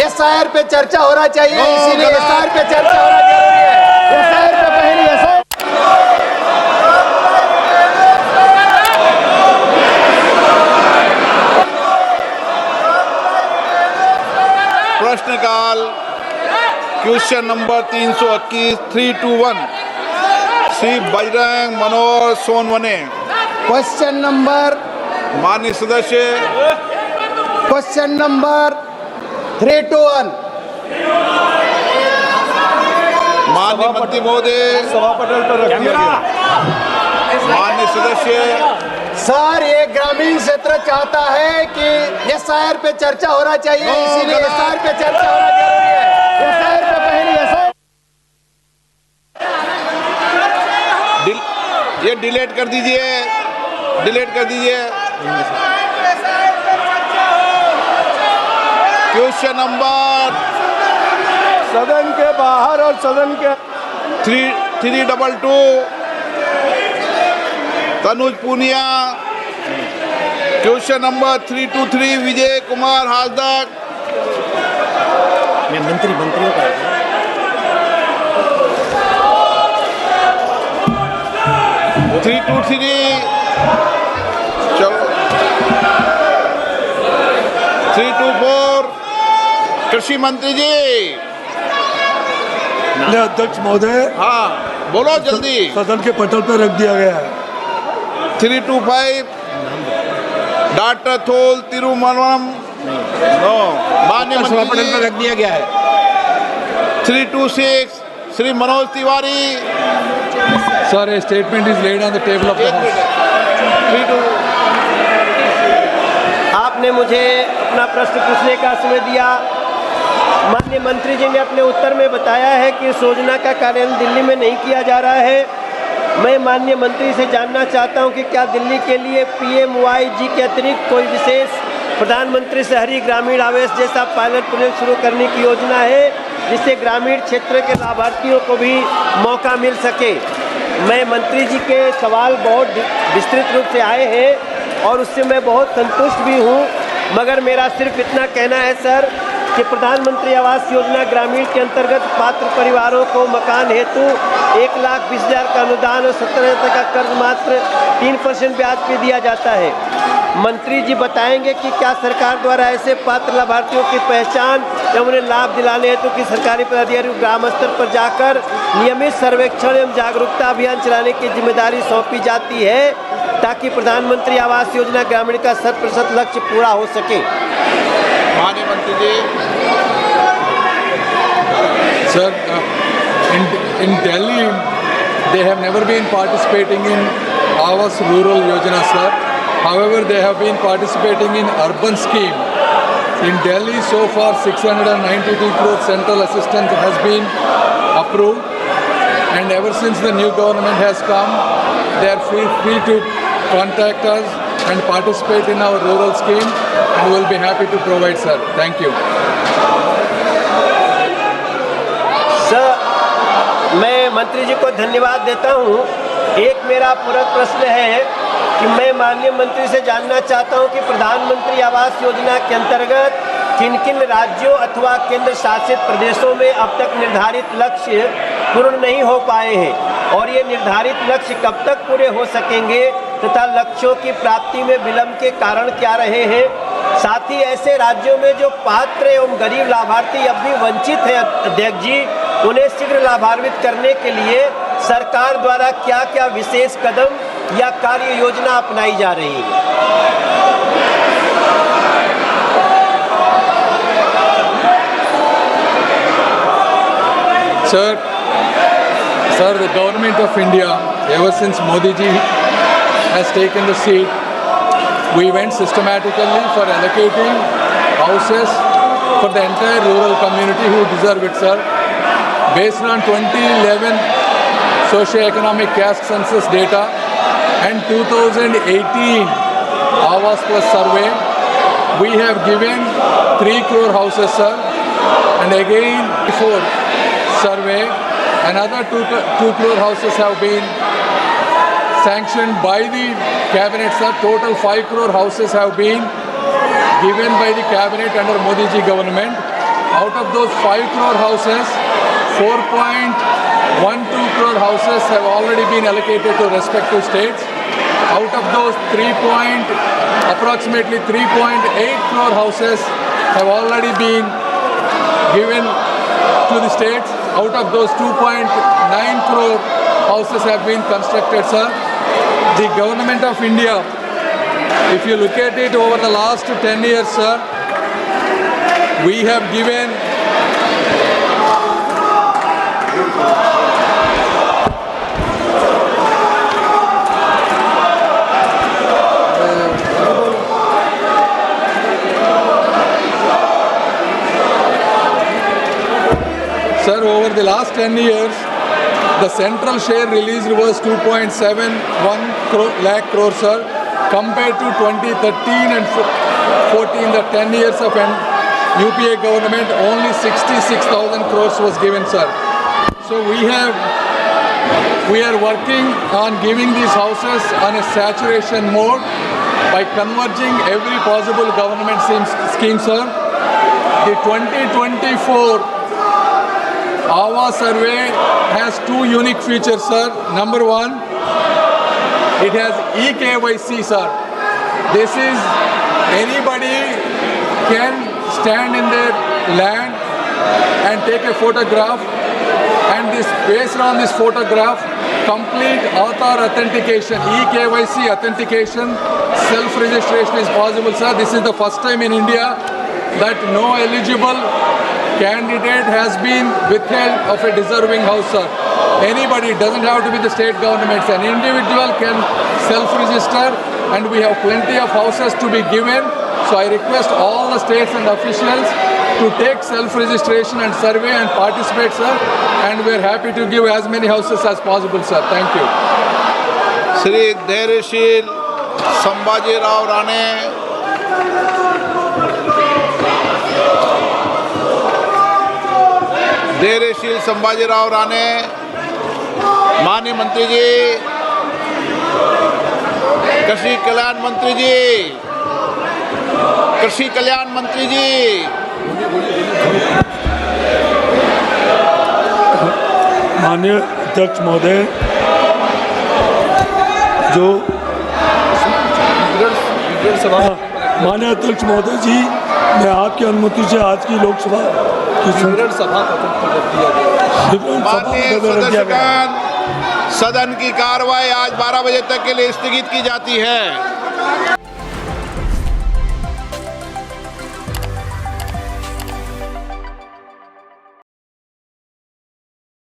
SIR पे चर्चा होना चाहिए, इसीलिए एसआईआर पे चर्चा होना जरूरी है। एसआईआर पे पहले एसआईआर प्रश्नकाल क्वेश्चन नंबर 321 321 श्री बजरंग मनोहर सोनवने। क्वेश्चन नंबर माननीय सदस्य 321 माननीय मंत्री महोदय, माननीय सदस्य सर, ये ग्रामीण क्षेत्र चाहता है कि एसआईआर पे चर्चा होना चाहिए, इसीलिए एसआईआर पे चर्चा होना जरूरी है। एसआईआर पे पहले एसआईआर ये डिलीट कर दीजिए, डिलीट कर दीजिए। क्वेश्चन नंबर सदन के बाहर और सदन के 322 तनुज पूनिया। Question number 323 Vijay Kumar हाजदक। मंत्रियों का 323 चलो 324 कृषि मंत्री जी। अध्यक्ष महोदय, हाँ बोलो जल्दी। सदन के पटल पर रख दिया गया है। 325 डॉक्टर थोल तिरुमलम। माननीय मंत्री पटल पर रख दिया गया है। 326 Shri Manoj Tiwari. Sir, a statement is laid on the table of the House. 32 आपने मुझे अपना प्रश्न पूछने का समय दिया। माननीय मंत्री जी ने अपने उत्तर में बताया है कि इस योजना का कार्यान्वयन दिल्ली में नहीं किया जा रहा है। मैं माननीय मंत्री से जानना चाहता हूं कि क्या दिल्ली के लिए PMYG के अतिरिक्त कोई विशेष प्रधानमंत्री शहरी ग्रामीण आवास जैसा पायलट प्रोजेक्ट शुरू करने की योजना है, जिससे ग्रामीण क्षेत्र के लाभार्थियों को भी मौका मिल सके। मैं मंत्री जी के सवाल बहुत विस्तृत रूप से आए हैं और उससे मैं बहुत संतुष्ट भी हूं, मगर मेरा सिर्फ इतना कहना है सर कि प्रधानमंत्री आवास योजना ग्रामीण के अंतर्गत पात्र परिवारों को मकान हेतु 1,20,000 का अनुदान और 17,000 का कर्ज मात्र 3% ब्याज पे दिया जाता है। मंत्री जी बताएंगे कि क्या सरकार द्वारा ऐसे पात्र लाभार्थियों की पहचान एवं उन्हें लाभ दिलाने हेतु कि सरकारी पदाधिकारी ग्राम स्तर पर जाकर नियमित सर्वेक्षण एवं जागरूकता अभियान चलाने की जिम्मेदारी सौंपी जाती है, ताकि प्रधानमंत्री आवास योजना ग्रामीण का 100% लक्ष्य पूरा हो सके। माननीय मंत्री जी। Sir, in Delhi, they have never been participating in Awas Rural Yojana, sir. However, they have been participating in urban scheme. In Delhi, so far 692 crore central assistance has been approved, and ever since the new government has come, they are free to contact us and participate in our rural scheme, and we will be happy to provide, sir. Thank you. Sir, मैं मंत्री जी को धन्यवाद देता हूं। एक मेरा पूरक प्रश्न है कि मैं माननीय मंत्री से जानना चाहता हूं कि प्रधानमंत्री आवास योजना के अंतर्गत किन किन राज्यों अथवा केंद्र शासित प्रदेशों में अब तक निर्धारित लक्ष्य पूर्ण नहीं हो पाए हैं, और ये निर्धारित लक्ष्य कब तक पूरे हो सकेंगे तथा लक्ष्यों की प्राप्ति में विलंब के कारण क्या रहे हैं। साथ ही ऐसे राज्यों में जो पात्र एवं गरीब लाभार्थी अब भी वंचित हैं अध्यक्ष जी, उन्हें शीघ्र लाभान्वित करने के लिए सरकार द्वारा क्या क्या विशेष कदम या कार्य योजना अपनाई जा रही है। Sir, the government of India, ever since Modi ji has taken the seat, we went systematically for allocating houses for the entire rural community who deserve it, sir. Based on 2011 socio-economic caste census data and 2018 Awas Plus survey, we have given 3 crore houses, sir, and again before survey, another 2 crore houses have been sanctioned by the cabinet, sir. Total 5 crore houses have been given by the cabinet under Modi ji government. out of those 5 crore houses, 4.12 crore houses have already been allocated to respective states. Out of those approximately 3.8 crore houses have already been given to the states. Out of those 2.9 crore houses have been constructed, sir. The government of India, if you look at it over the last 10 years, sir, we have given Sir, over the last 10 years, the central share released was 2.71 lakh crore, sir, compared to 2013 and 14, the 10 years of UPA government, only 66,000 crores was given, sir. So we are working on giving these houses on a saturation mode by converging every possible government scheme, sir. The 2024 Awa survey has two unique features, sir. Number one, it has eKYC, sir. This is anybody can stand in their land and take a photograph, and this based on this photograph, complete Aadhaar authentication, eKYC authentication, self-registration is possible, sir. This is the first time in India that no eligible candidate has been withheld of a deserving house, sir. Anybody, it doesn't have to be the state governments, an individual can self-register, and we have plenty of houses to be given. So I request all the states and officials to take self-registration and survey and participate, sir, and we are happy to give as many houses as possible, sir. Thank you. Shri धैर्यशील संभाजीराव राणे, धैर्यशील संभाजीराव राणे, माननीय मंत्री जी, कृषि कल्याण मंत्री जी, कृषि कल्याण मंत्री जी, माननीय अध्यक्ष महोदय, जो माननीय अध्यक्ष महोदय जी, मैं आपकी अनुमति से आज की लोकसभा की माननीय सदस्यगण, सदन की कार्रवाई आज 12 बजे तक के लिए स्थगित की जाती है।